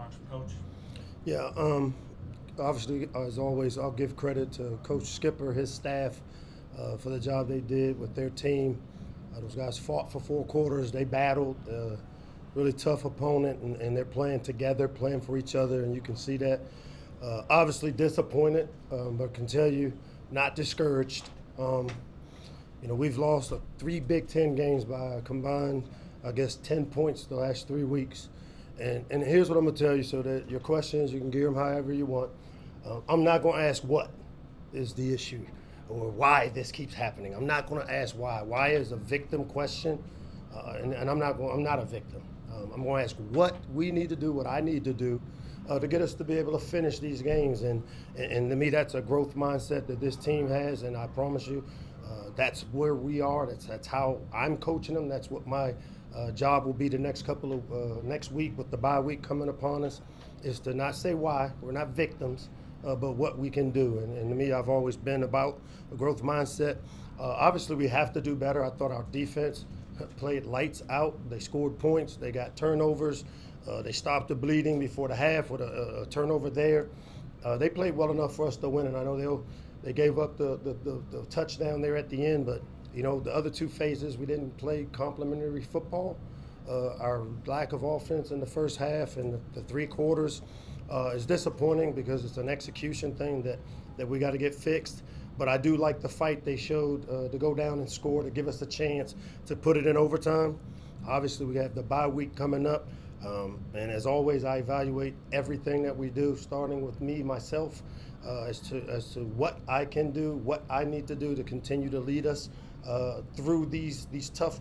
remarks from Coach. Yeah, obviously, as always, I'll give credit to Coach Skipper, his staff, for the job they did with their team. Those guys fought for 4 quarters. They battled. Really tough opponent, and they're playing together, playing for each other, and you can see that. Obviously disappointed, but can tell you, not discouraged. We've lost 3 Big Ten games by a combined, 10 points the last 3 weeks. And here's what I'm going to tell you, so that your questions, you can gear them however you want. I'm not going to ask what is the issue or why this keeps happening. I'm not going to ask why. Why is a victim question, and I'm not a victim. I'm going to ask what we need to do, what I need to do to get us to be able to finish these games. And to me, that's a growth mindset that this team has, and I promise you, that's where we are. That's how I'm coaching them. That's what my job will be the next next week with the bye week coming upon us, is to not say why. We're not victims, but what we can do. And to me, I've always been about a growth mindset. Obviously, we have to do better. I thought our defense played lights out. They scored points. They got turnovers. They stopped the bleeding before the half with a turnover there. They played well enough for us to win, and I know they gave up the touchdown there at the end, but the other 2 phases, we didn't play complementary football. Our lack of offense in the first half and the 3 quarters is disappointing, because it's an execution thing that we got to get fixed. But I do like the fight they showed to go down and score, to give us a chance to put it in overtime. Obviously, we have the bye week coming up. And as always, I evaluate everything that we do, starting with myself, as to what I can do, what I need to do to continue to lead us through these tough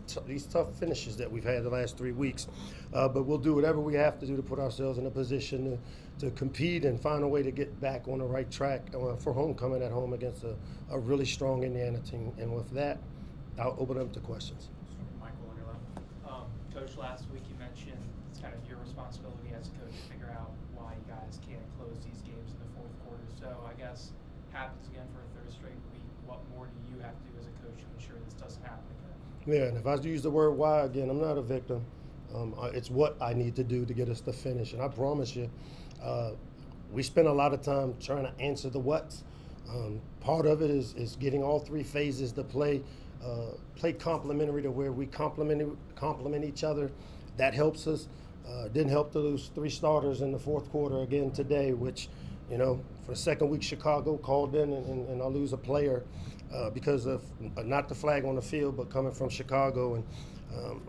finishes that we've had the last 3 weeks. But we'll do whatever we have to do to put ourselves in a position to compete and find a way to get back on the right track for homecoming at home against a really strong Indiana team. And with that, I'll open up to questions. Michael, on your left. Coach, last week you mentioned it's kind of your responsibility as a coach to figure out why you guys can't close these games in the fourth quarter. So I guess happens again for a 3rd straight week. What more do you have to do as a coach to ensure this doesn't happen again? Yeah, and if I use the word why again, I'm not a victim. It's what I need to do to get us to finish. And I promise you, we spend a lot of time trying to answer the what's. Part of it is getting all 3 phases to play complementary, to where we complement each other. That helps us. Didn't help to lose 3 starters in the fourth quarter again today, which, for the 2nd week, Chicago called in and I lose a player because of not the flag on the field, but coming from Chicago. And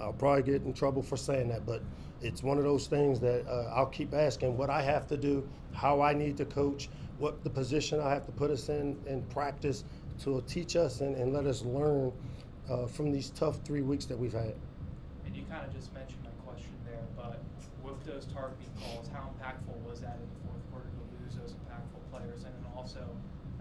I'll probably get in trouble for saying that, but it's one of those things that I'll keep asking what I have to do, how I need to coach, what the position I have to put us in practice to teach us and let us learn from these tough 3 weeks that we've had. And you kind of just mentioned my question there, but with those targeting calls, how impactful was that in the fourth quarter to lose those impactful players? And then also,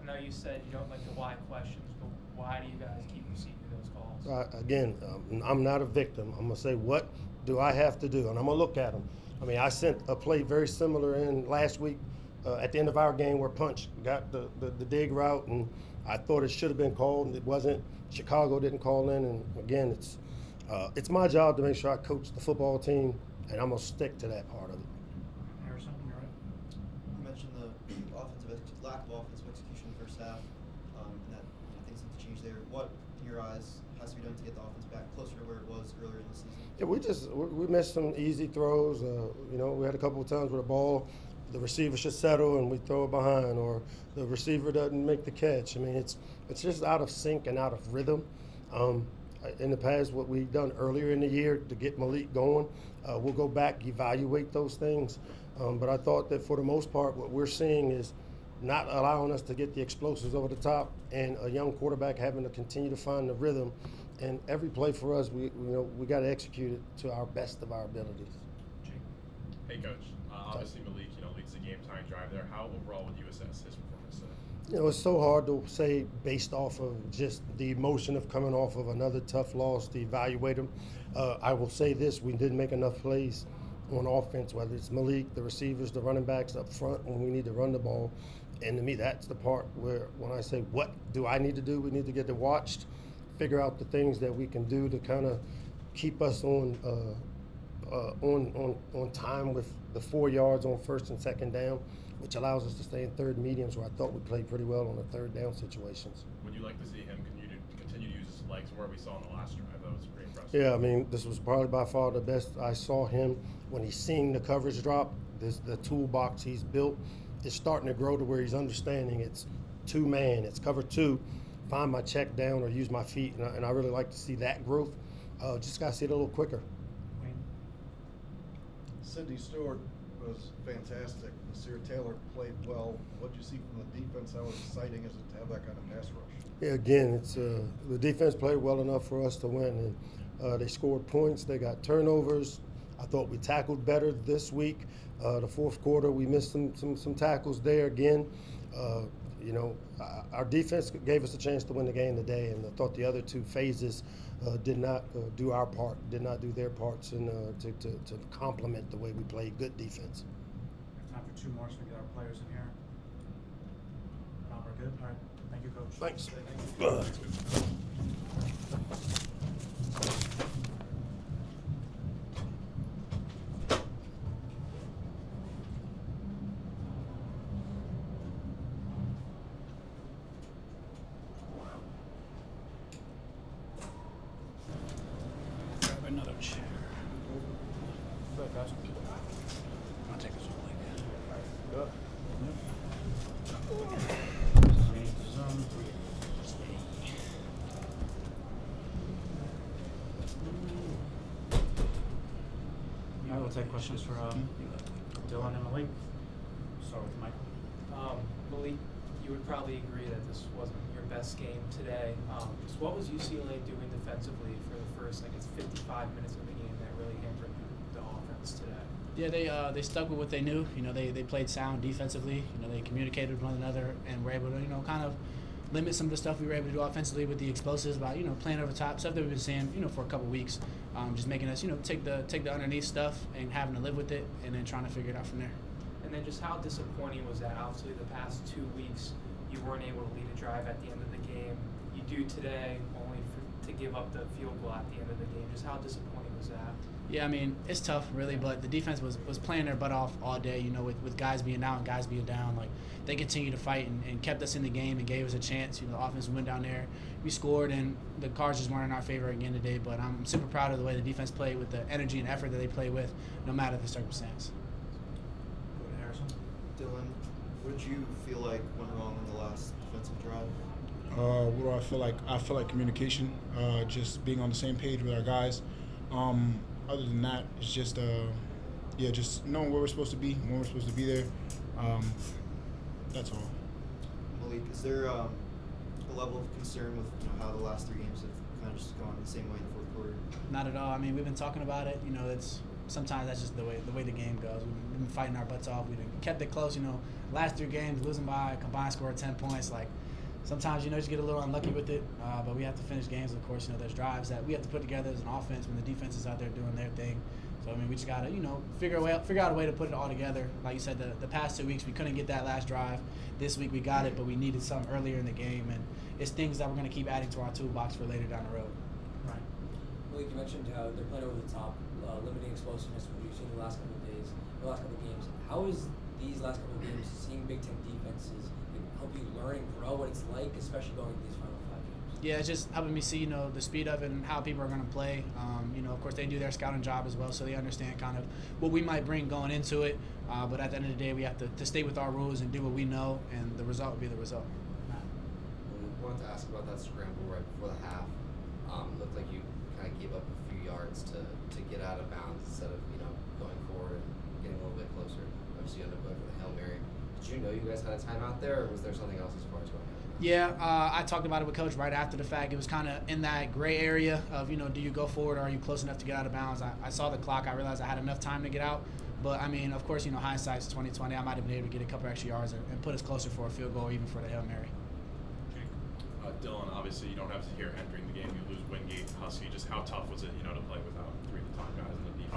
I know you said you don't like the why questions, but why do you guys keep receiving those calls? Again, I'm not a victim. I'm going to say, what do I have to do? And I'm going to look at them. I mean, I sent a play very similar in last week at the end of our game where Punch got the dig route, and I thought it should have been called, and it wasn't. Chicago didn't call in, and again, it's my job to make sure I coach the football team, and I'm going to stick to that part of it. Harrison, you're right. You mentioned the lack of offensive execution in the first half, and that things have to change there. What, in your eyes, has to be done to get the offense back closer to where it was earlier in the season? Yeah, we missed some easy throws. We had a couple of times where the ball, the receiver should settle and we throw it behind, or the receiver doesn't make the catch. I mean, it's just out of sync and out of rhythm. In the past, what we've done earlier in the year to get Malik going, we'll go back, evaluate those things. But I thought that for the most part, what we're seeing is not allowing us to get the explosives over the top, and a young quarterback having to continue to find the rhythm. And every play for us, we got to execute it to our best of our abilities. Hey, Coach. Obviously, Malik, leads the game-tying drive there. How overall would you assess his performance today? It's so hard to say based off of just the emotion of coming off of another tough loss to evaluate him. I will say this: we didn't make enough plays on offense, whether it's Malik, the receivers, the running backs up front when we need to run the ball. And to me, that's the part where when I say, what do I need to do? We need to get it watched, figure out the things that we can do to kind of keep us on on time with the 4 yards on first and second down, which allows us to stay in third mediums, where I thought we played pretty well on the third down situations. Would you like to see him continue to use his legs where we saw in the last drive? That was pretty impressive. Yeah, I mean, this was probably by far the best I saw him when he's seeing the coverage drop. The toolbox he's built is starting to grow to where he's understanding it's two-man, it's cover two, find my check down or use my feet, and I really like to see that growth. Just got to see it a little quicker. Sidney Stewart was fantastic. Nasir Taylor played well. What did you see from the defense? How exciting is it to have that kind of pass rush? Yeah, again, it's the defense played well enough for us to win, and they scored points. They got turnovers. I thought we tackled better this week. The fourth quarter, we missed some tackles there again. Our defense gave us a chance to win the game today, and I thought the other two phases did not do our part, did not do their parts, and to complement the way we played good defense. We have time for 2 more, so we get our players in here. We're good. All right. Thank you, Coach. Thanks. Grab another chair. Go ahead, guys. I'll take this one. All right, we'll take questions for Dillan and Malik. Start with Mike. Malik, you would probably agree that this wasn't your best game today. So what was UCLA doing defensively for the first, 55 minutes of the game that really hampered the offense today? Yeah, they stuck with what they knew. They played sound defensively. They communicated with one another and were able to, kind of limit some of the stuff we were able to do offensively with the explosives by, playing over top, stuff that we've been seeing, for a couple weeks, just making us, take the underneath stuff and having to live with it and then trying to figure it out from there. And then just how disappointing was that? Obviously, the past 2 weeks, you weren't able to lead a drive at the end of the game. You do today, only to give up the field goal at the end of the game. Just how disappointing was that? Yeah, I mean, it's tough, really, but the defense was playing their butt off all day, with guys being out and guys being down. They continued to fight and kept us in the game and gave us a chance. The offense went down there. We scored, and the cards just weren't in our favor again today, but I'm super proud of the way the defense played with the energy and effort that they played with, no matter the circumstance. Go to Harrison. Dillan, what did you feel like went wrong on the last defensive drive? What do I feel like? I feel like communication, just being on the same page with our guys. Other than that, it's just just knowing where we're supposed to be, when we're supposed to be there. That's all. Malik, is there a level of concern with how the last 3 games have kind of just gone the same way in the fourth quarter? Not at all. I mean, we've been talking about it. Sometimes that's just the way the game goes. We've been fighting our butts off. We've kept it close. Last 3 games, losing by a combined score of 10 points. Sometimes, just get a little unlucky with it, but we have to finish games. Of course, there's drives that we have to put together as an offense when the defense is out there doing their thing. So, I mean, we just got to, figure out a way to put it all together. Like you said, the past 2 weeks, we couldn't get that last drive. This week, we got it, but we needed some earlier in the game. And it's things that we're going to keep adding to our toolbox for later down the road. Right. Malik, you mentioned how they're playing over the top, limiting explosiveness, what you've seen the last couple of days, the last couple of games. How is these last couple of games, seeing Big Ten defenses, help you learn and grow what it's like, especially going into these final 5 games? Yeah, it's just helping me see, the speed of it and how people are going to play. Of course, they do their scouting job as well, so they understand kind of what we might bring going into it. But at the end of the day, we have to stay with our rules and do what we know, and the result will be the result. I wanted to ask about that scramble right before the half. Looked like you kind of gave up a few yards to get out of bounds instead of going forward and getting a little bit closer. Obviously, you ended up going for the Hail Mary. Did you know you guys had a timeout there, or was there something else as far as going on? Yeah, I talked about it with Coach right after the fact. It was kind of in that gray area of, do you go forward or are you close enough to get out of bounds? I saw the clock. I realized I had enough time to get out. But, I mean, of course, hindsight's 20/20. I might have been able to get a couple extra yards and put us closer for a field goal, even for the Hail Mary. Dylan, obviously you don't have to hear entering the game. You lose Wingate, Husky. Just how tough was it, to play without 3 of the top guys in the defense?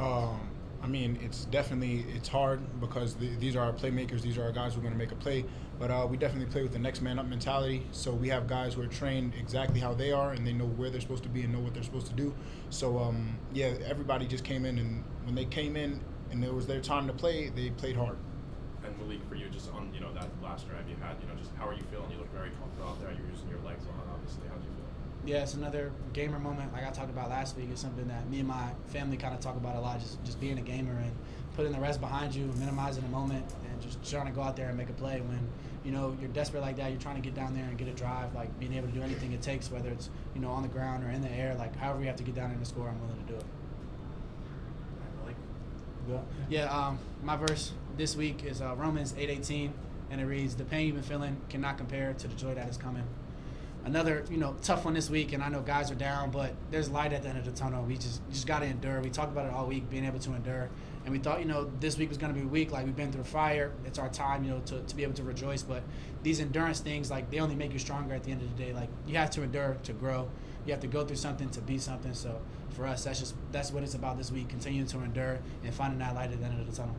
I mean, it's hard because these are our playmakers. These are our guys who are going to make a play. But we definitely play with the next man up mentality. So we have guys who are trained exactly how they are, and they know where they're supposed to be and know what they're supposed to do. So, everybody just came in, and when they came in and it was their time to play, they played hard. And Malik, for you, just on that last drive you had, just how are you feeling? You look very comfortable out there. You're using your legs a lot, obviously. How do you feel? Yeah, it's another gamer moment like I talked about last week. It's something that me and my family kind of talk about a lot, just being a gamer and putting the rest behind you, minimizing the moment, and just trying to go out there and make a play. When, you're desperate like that, you're trying to get down there and get a drive, like being able to do anything it takes, whether it's, on the ground or in the air, like however you have to get down there and score, I'm willing to do it. Yeah, my verse this week is Romans 8:18, and it reads, "The pain you've been feeling cannot compare to the joy that is coming." Another, tough one this week, and I know guys are down, but there's light at the end of the tunnel. We just got to endure. We talked about it all week, being able to endure, and we thought, this week was going to be a week, like we've been through fire. It's our time, to be able to rejoice, but these endurance things, like they only make you stronger at the end of the day. Like you have to endure to grow. You have to go through something to be something. So for us, that's what it's about this week, continuing to endure and finding that light at the end of the tunnel.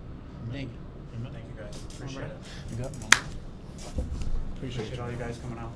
Thank you. Thank you guys. Appreciate it. You good? Appreciate all you guys coming out.